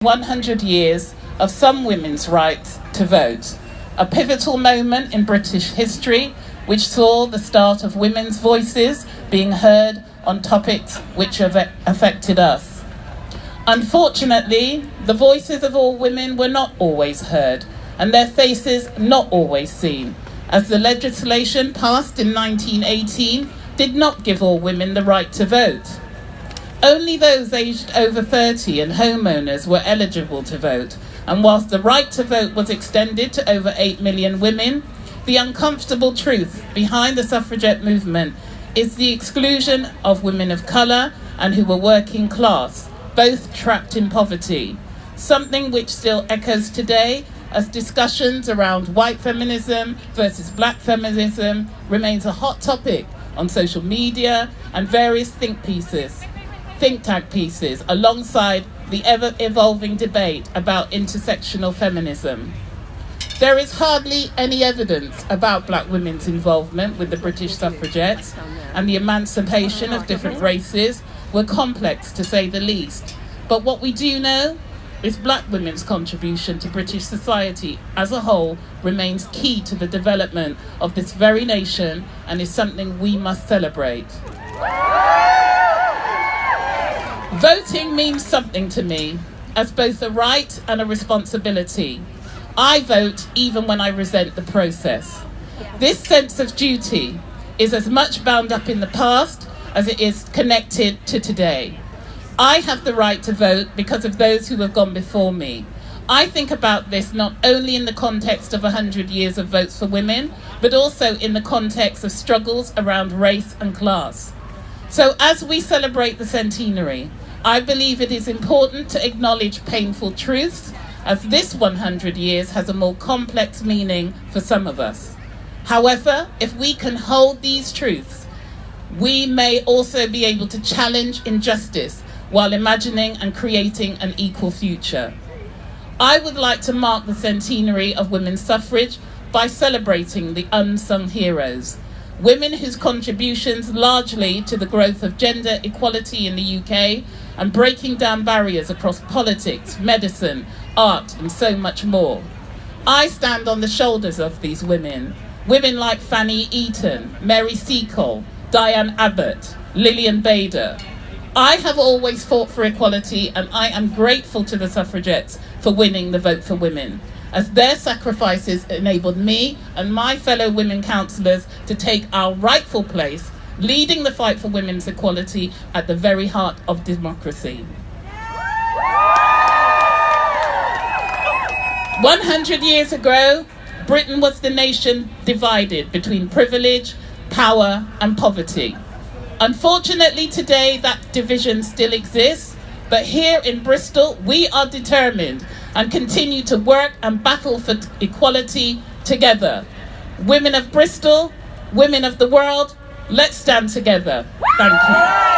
100 years of some women's rights to vote, a pivotal moment in British history which saw the start of women's voices being heard on topics which have affected us. Unfortunately, the voices of all women were not always heard, and their faces not always seen, as the legislation passed in 1918 did not give all women the right to vote. Only those aged over 30 and homeowners were eligible to vote, and whilst the right to vote was extended to over 8 million women, the uncomfortable truth behind the suffragette movement is the exclusion of women of colour and who were working class, both trapped in poverty, something which still echoes today as discussions around white feminism versus black feminism remains a hot topic on social media and various think tank pieces, alongside the ever-evolving debate about intersectional feminism. There is hardly any evidence about black women's involvement with the British suffragettes, and the emancipation of different races were complex, to say the least. But what we do know is black women's contribution to British society as a whole remains key to the development of this very nation and is something we must celebrate. Voting means something to me, as both a right and a responsibility. I vote even when I resent the process. This sense of duty is as much bound up in the past as it is connected to today. I have the right to vote because of those who have gone before me. I think about this not only in the context of 100 years of votes for women, but also in the context of struggles around race and class. So as we celebrate the centenary, I believe it is important to acknowledge painful truths, as this 100 years has a more complex meaning for some of us. However, if we can hold these truths, we may also be able to challenge injustice while imagining and creating an equal future. I would like to mark the centenary of women's suffrage by celebrating the unsung heroes, women whose contributions largely to the growth of gender equality in the UK and breaking down barriers across politics, medicine, art, and so much more. I stand on the shoulders of these women, women like Fanny Eaton, Mary Seacole, Diane Abbott, Lillian Bader. I have always fought for equality, and I am grateful to the suffragettes for winning the vote for women, as their sacrifices enabled me and my fellow women councillors to take our rightful place, leading the fight for women's equality at the very heart of democracy. 100 years ago, Britain was the nation divided between privilege, power, and poverty. Unfortunately, today that division still exists, but here in Bristol, we are determined and continue to work and battle for equality together. Women of Bristol, women of the world, let's stand together. Thank you.